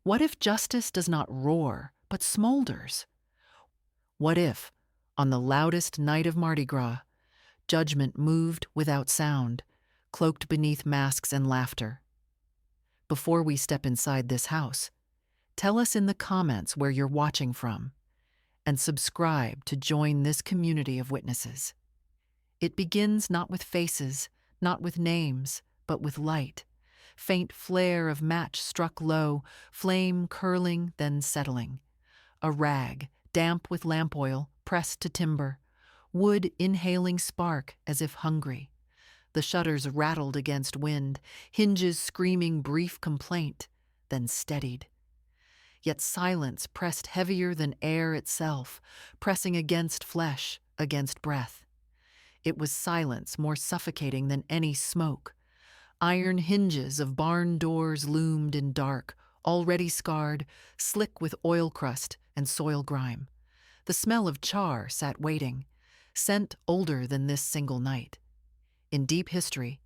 What if justice does not roar, but smolders? What if, on the loudest night of Mardi Gras, judgment moved without sound, cloaked beneath masks and laughter? Before we step inside this house, tell us in the comments where you're watching from, and subscribe to join this community of witnesses. It begins not with faces, not with names, but with light. Faint flare of match struck low, flame curling, then settling. A rag, damp with lamp oil, pressed to timber. Wood inhaling spark as if hungry. The shutters rattled against wind, hinges screaming brief complaint, then steadied. Yet silence pressed heavier than air itself, pressing against flesh, against breath. It was silence more suffocating than any smoke. Iron hinges of barn doors loomed in dark, already scarred, slick with oil crust and soil grime. The smell of char sat waiting, scent older than this single night. In deep history,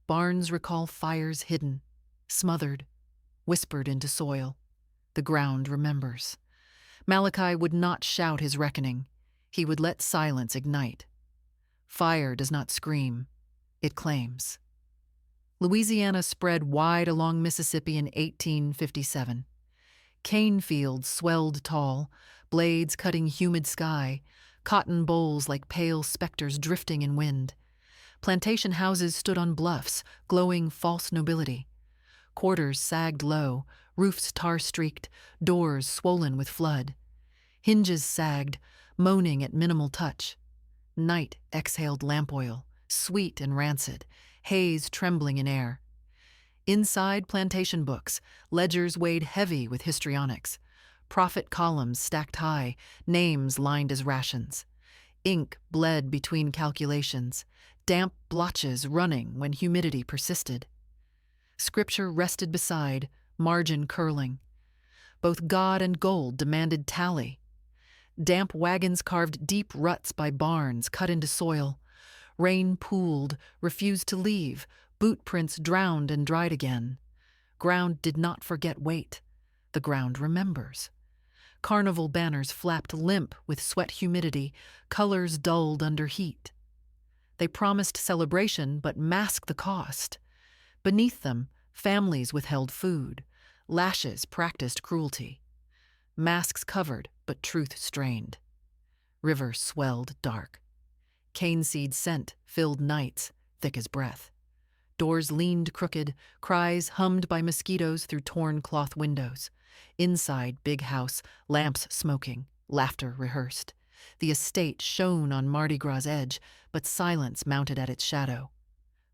barns recall fires hidden, smothered, whispered into soil. The ground remembers. Malachi would not shout his reckoning. He would let silence ignite. Fire does not scream, it claims. Louisiana spread wide along Mississippi in 1857. Cane fields swelled tall, blades cutting humid sky, cotton bowls like pale specters drifting in wind. Plantation houses stood on bluffs, glowing false nobility. Quarters sagged low, roofs tar-streaked, doors swollen with flood. Hinges sagged, moaning at minimal touch. Night exhaled lamp oil, sweet and rancid, haze trembling in air. Inside plantation books, ledgers weighed heavy with histrionics. Profit columns stacked high, names lined as rations. Ink bled between calculations, damp blotches running when humidity persisted. Scripture rested beside, margin curling. Both God and gold demanded tally. Damp wagons carved deep ruts by barns cut into soil. Rain pooled, refused to leave, boot prints drowned and dried again. Ground did not forget weight. The ground remembers. Carnival banners flapped limp with sweat humidity, colors dulled under heat. They promised celebration but masked the cost. Beneath them, families withheld food. Lashes practiced cruelty. Masks covered, but truth strained. River swelled dark. Cane seed scent filled nights, thick as breath. Doors leaned crooked, cries hummed by mosquitoes through torn cloth windows. Inside, big house, lamps smoking, laughter rehearsed. The estate shone on Mardi Gras' edge, but silence mounted at its shadow.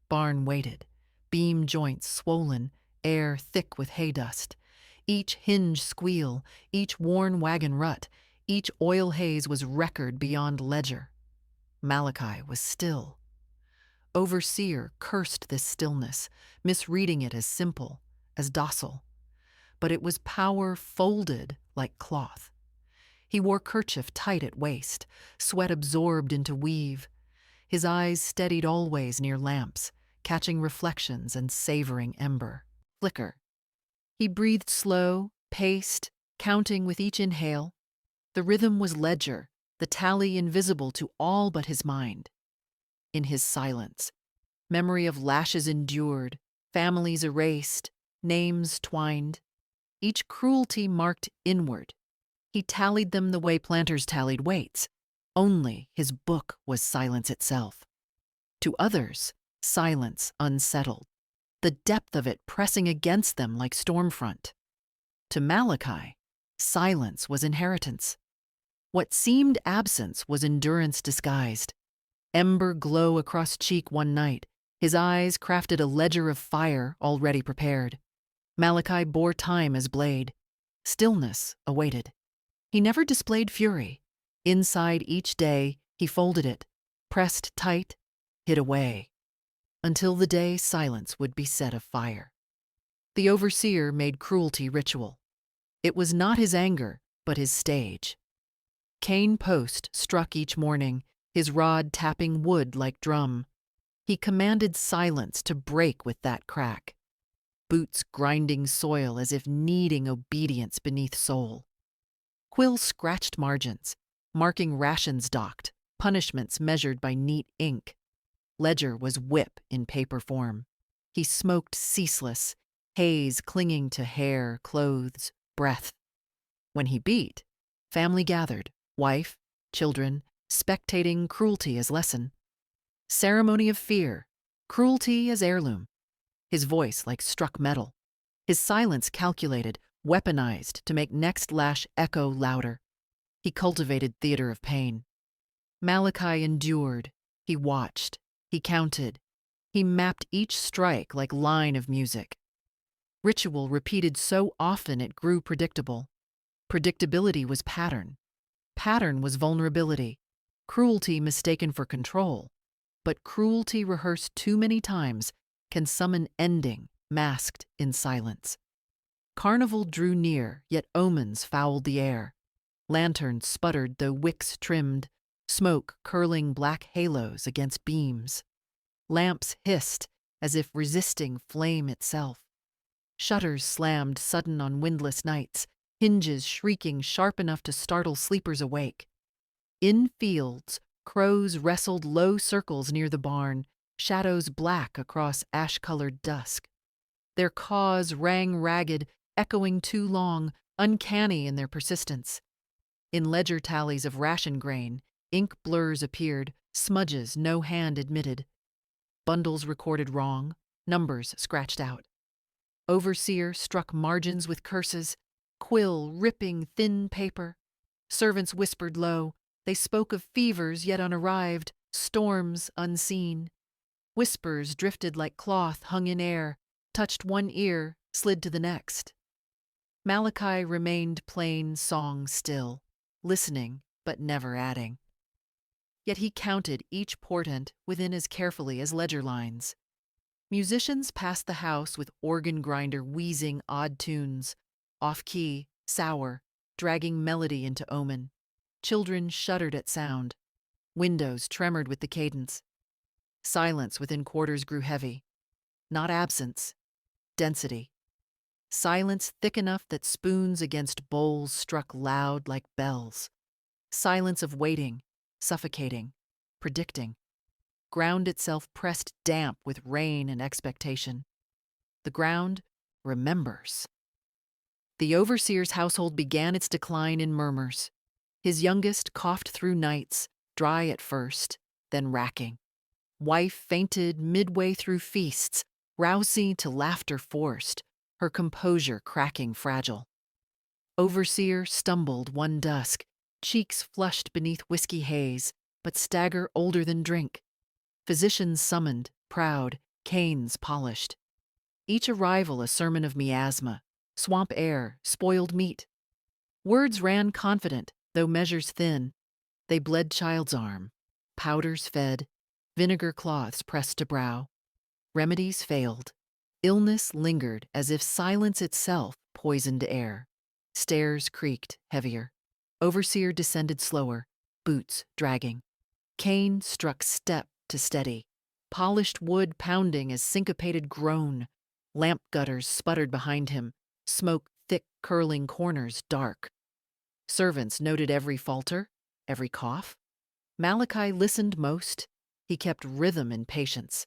Barn waited, beam joints swollen, air thick with hay dust. Each hinge squeal, each worn wagon rut, each oil haze was record beyond ledger. Malachi was still. Overseer cursed this stillness, misreading it as simple, as docile. But it was power folded like cloth. He wore kerchief tight at waist, sweat absorbed into weave. His eyes steadied always near lamps, catching reflections and savoring ember. Flicker. He breathed slow, paced, counting with each inhale. The rhythm was ledger, the tally invisible to all but his mind. In his silence, memory of lashes endured, families erased, names twined. Each cruelty marked inward. He tallied them the way planters tallied weights. Only his book was silence itself. To others, silence unsettled, the depth of it pressing against them like stormfront. To Malachi, silence was inheritance. What seemed absence was endurance disguised. Ember glow across cheek one night, his eyes crafted a ledger of fire already prepared. Malachi bore time as blade. Stillness awaited. He never displayed fury. Inside each day, he folded it, pressed tight, hid away, until the day silence would be set afire. The overseer made cruelty ritual. It was not his anger, but his stage. Cane post struck each morning, his rod tapping wood like drum. He commanded silence to break with that crack. boots grinding soil as if kneading obedience beneath sole. Quill scratched margins, marking rations docked, punishments measured by neat ink. Ledger was whip in paper form. He smoked ceaseless, haze clinging to hair, clothes, breath. When he beat, family gathered, wife, children, spectating cruelty as lesson. Ceremony of fear, cruelty as heirloom. His voice like struck metal. His silence calculated, weaponized to make next lash echo louder. He cultivated theater of pain. Malachi endured. He watched. He counted. He mapped each strike like line of music. Ritual repeated so often it grew predictable. Predictability was pattern. Pattern was vulnerability. Cruelty mistaken for control. But cruelty rehearsed too many times can summon ending masked in silence. Carnival drew near, yet omens fouled the air. Lanterns sputtered though wicks trimmed, smoke curling black halos against beams. Lamps hissed as if resisting flame itself. Shutters slammed sudden on windless nights, hinges shrieking sharp enough to startle sleepers awake. In fields, crows wrestled low circles near the barn, shadows black across ash-colored dusk. Their caws rang ragged, echoing too long, uncanny in their persistence. In ledger tallies of ration grain, ink blurs appeared, smudges no hand admitted. Bundles recorded wrong, numbers scratched out. Overseer struck margins with curses, quill ripping thin paper. Servants whispered low. They spoke of fevers yet unarrived, storms unseen. Whispers drifted like cloth hung in air, touched one ear, slid to the next. Malachi remained plain song still, listening but never adding. Yet he counted each portent within as carefully as ledger lines. Musicians passed the house with organ grinder wheezing odd tunes, off-key, sour, dragging melody into omen. Children shuddered at sound. Windows tremored with the cadence. Silence within quarters grew heavy. Not absence, density. Silence thick enough that spoons against bowls struck loud like bells. Silence of waiting, suffocating, predicting. Ground itself pressed damp with rain and expectation. The ground remembers. The overseer's household began its decline in murmurs. His youngest coughed through nights, dry at first, then racking. Wife fainted midway through feasts, rousy to laughter forced, her composure cracking fragile. Overseer stumbled one dusk, cheeks flushed beneath whiskey haze, but stagger older than drink. Physicians summoned, proud, canes polished. Each arrival a sermon of miasma, swamp air, spoiled meat. Words ran confident, though measures thin. They bled child's arm, powders fed, vinegar cloths pressed to brow. Remedies failed. Illness lingered as if silence itself poisoned air. Stairs creaked, heavier. Overseer descended slower, boots dragging. Cane struck step to steady. Polished wood pounding as syncopated groan. Lamp gutters sputtered behind him, smoke thick curling corners dark. Servants noted every falter, every cough. Malachi listened most. He kept rhythm in patience.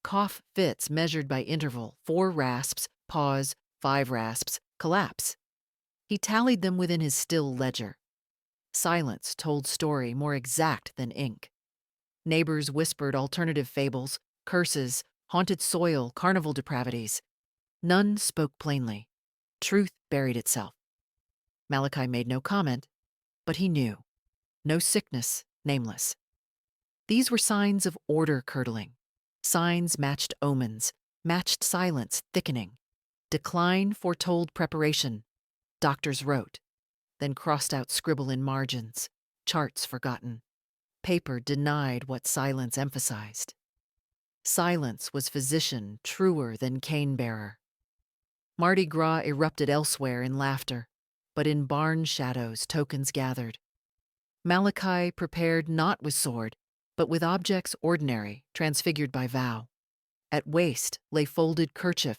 Cough fits measured by interval, 4 rasps, pause, 5 rasps, collapse. He tallied them within his still ledger. Silence told story more exact than ink. Neighbors whispered alternative fables, curses, haunted soil, carnival depravities. None spoke plainly. Truth buried itself. Malachi made no comment, but he knew. No sickness, nameless. These were signs of order curdling. Signs matched omens, matched silence thickening. Decline foretold preparation. Doctors wrote, then crossed out scribble in margins, charts forgotten. Paper denied what silence emphasized. Silence was physician truer than cane-bearer. Mardi Gras erupted elsewhere in laughter, but in barn shadows tokens gathered. Malachi prepared not with sword, but with objects ordinary, transfigured by vow. At waist lay folded kerchief,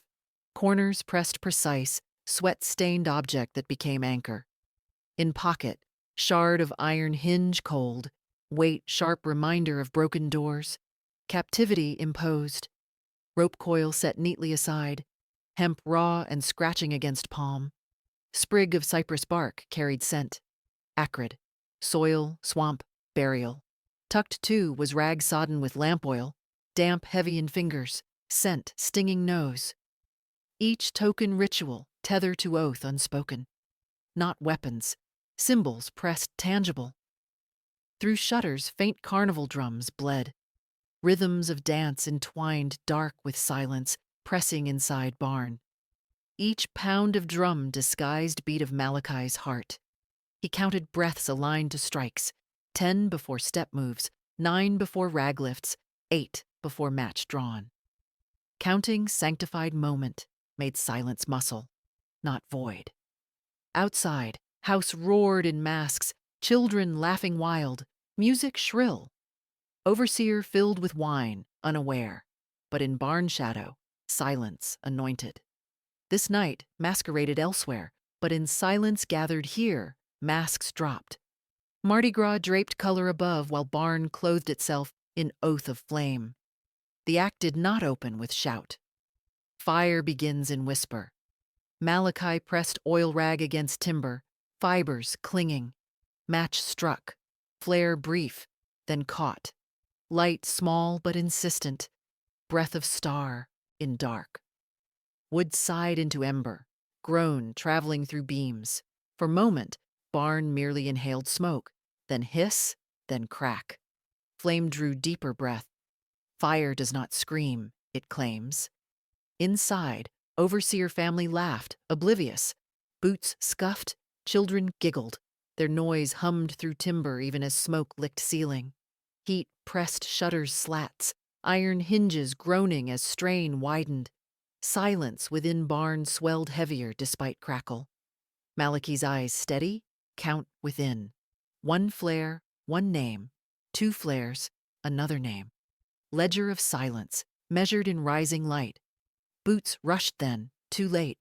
Corners pressed precise, sweat-stained object that became anchor. In pocket, shard of iron hinge cold, weight sharp reminder of broken doors, captivity imposed, rope coil set neatly aside, hemp raw and scratching against palm, sprig of cypress bark carried scent, acrid, soil, swamp, burial. Tucked too was rag sodden with lamp oil, damp heavy in fingers, scent stinging nose. Each token ritual, tether to oath unspoken. Not weapons, symbols pressed tangible. Through shutters faint carnival drums bled, rhythms of dance entwined dark with silence, pressing inside barn. Each pound of drum disguised beat of Malachi's heart. He counted breaths aligned to strikes, 10 before step moves, 9 before rag lifts, 8 before match drawn. Counting sanctified moment made silence muscle, not void. Outside, house roared in masks, children laughing wild, music shrill. Overseer filled with wine, unaware, but in barn shadow, silence anointed. This night masqueraded elsewhere, but in silence gathered here, masks dropped. Mardi Gras draped color above while barn clothed itself in oath of flame. The act did not open with shout. Fire begins in whisper. Malachi pressed oil rag against timber, fibers clinging. Match struck, flare brief, then caught. Light small but insistent, breath of star in dark. Wood sighed into ember, groan traveling through beams. For moment, barn merely inhaled smoke, then hiss, then crack. Flame drew deeper breath. Fire does not scream, it claims. Inside, overseer family laughed, oblivious. Boots scuffed, children giggled. Their noise hummed through timber even as smoke licked ceiling. Heat pressed shutters slats, iron hinges groaning as strain widened. Silence within barn swelled heavier despite crackle. Malachi's eyes steady, count within. One flare, one name. 2 flares, another name. Ledger of silence, measured in rising light. Boots rushed then, too late.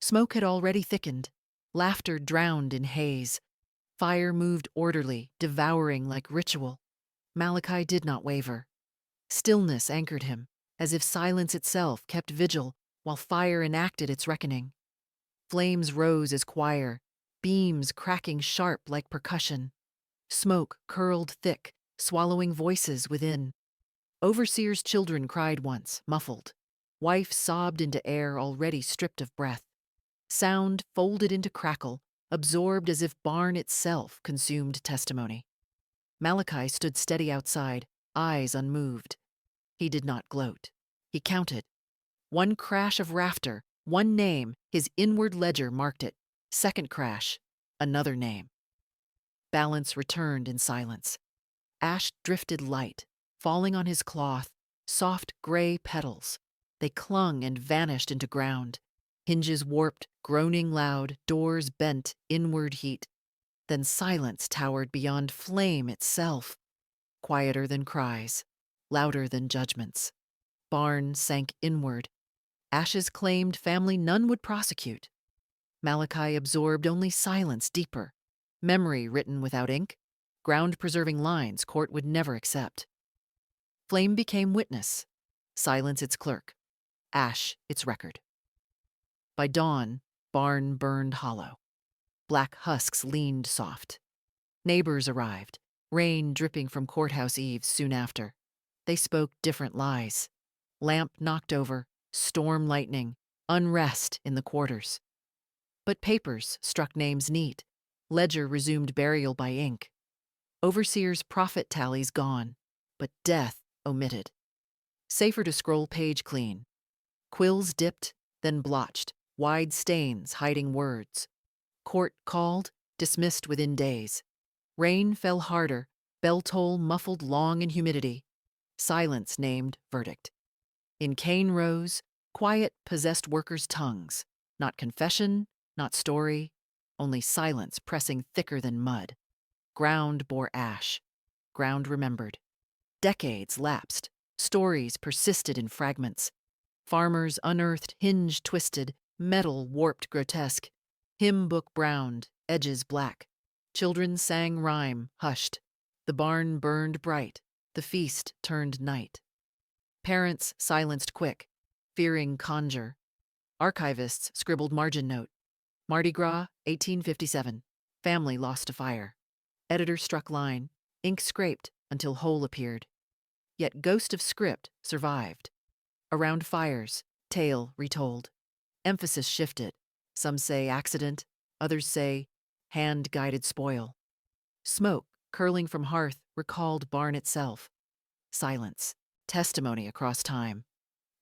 Smoke had already thickened. Laughter drowned in haze. Fire moved orderly, devouring like ritual. Malachi did not waver. Stillness anchored him, as if silence itself kept vigil while fire enacted its reckoning. Flames rose as choir, beams cracking sharp like percussion. Smoke curled thick, swallowing voices within. Overseer's children cried once, muffled. Wife sobbed into air already stripped of breath. Sound folded into crackle, absorbed as if barn itself consumed testimony. Malachi stood steady outside, eyes unmoved. He did not gloat. He counted. One crash of rafter, one name, his inward ledger marked it. Second crash, another name. Balance returned in silence. Ash drifted light, falling on his cloth, soft gray petals. They clung and vanished into ground. Hinges warped, groaning loud, doors bent, inward heat. Then silence towered beyond flame itself, quieter than cries, louder than judgments. Barn sank inward. Ashes claimed family none would prosecute. Malachi absorbed only silence deeper, memory written without ink, ground-preserving lines court would never accept. Flame became witness, silence its clerk, ash its record. By dawn, barn burned hollow. Black husks leaned soft. Neighbors arrived, rain dripping from courthouse eaves soon after. They spoke different lies. Lamp knocked over, storm lightning, unrest in the quarters. But papers struck names neat. Ledger resumed burial by ink. Overseer's profit tallies gone, but death omitted. Safer to scroll page clean. Quills dipped, then blotched, wide stains hiding words. Court called, dismissed within days. Rain fell harder, bell toll muffled long in humidity. Silence named verdict. In cane rows, quiet possessed workers' tongues. Not confession, not story, only silence pressing thicker than mud. Ground bore ash. Ground remembered. Decades lapsed. Stories persisted in fragments. Farmers unearthed hinge twisted, metal warped grotesque, hymn book browned, edges black. Children sang rhyme, hushed. The barn burned bright, the feast turned night. Parents silenced quick, fearing conjure. Archivists scribbled margin note. Mardi Gras, 1857. Family lost to fire. Editor struck line. Ink scraped until hole appeared. Yet ghost of script survived. Around fires, tale retold. Emphasis shifted. Some say accident, others say hand-guided spoil. Smoke, curling from hearth, recalled barn itself. Silence, testimony across time.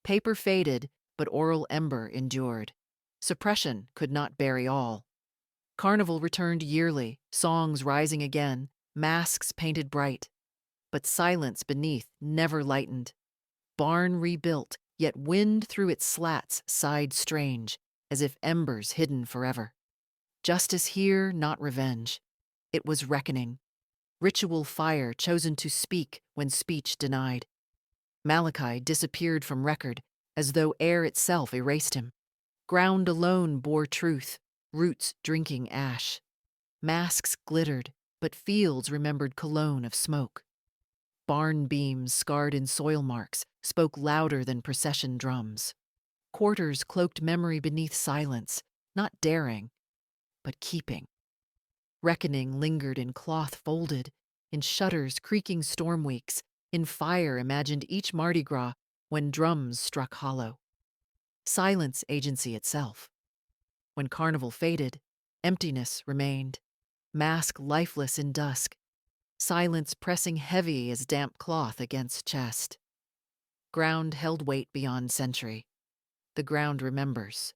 Paper faded, but oral ember endured. Suppression could not bury all. Carnival returned yearly, songs rising again, masks painted bright. But silence beneath never lightened. Barn rebuilt, yet wind through its slats sighed strange, as if embers hidden forever. Justice here, not revenge. It was reckoning. Ritual fire chosen to speak when speech denied. Malachi disappeared from record, as though air itself erased him. Ground alone bore truth, roots drinking ash. Masks glittered, but fields remembered cologne of smoke. Barn beams scarred in soil marks spoke louder than procession drums. Quarters cloaked memory beneath silence, not daring, but keeping. Reckoning lingered in cloth folded, in shutters creaking storm weeks, in fire imagined each Mardi Gras when drums struck hollow. Silence agency itself. When carnival faded, emptiness remained, mask lifeless in dusk, silence pressing heavy as damp cloth against chest. Ground held weight beyond century. The ground remembers.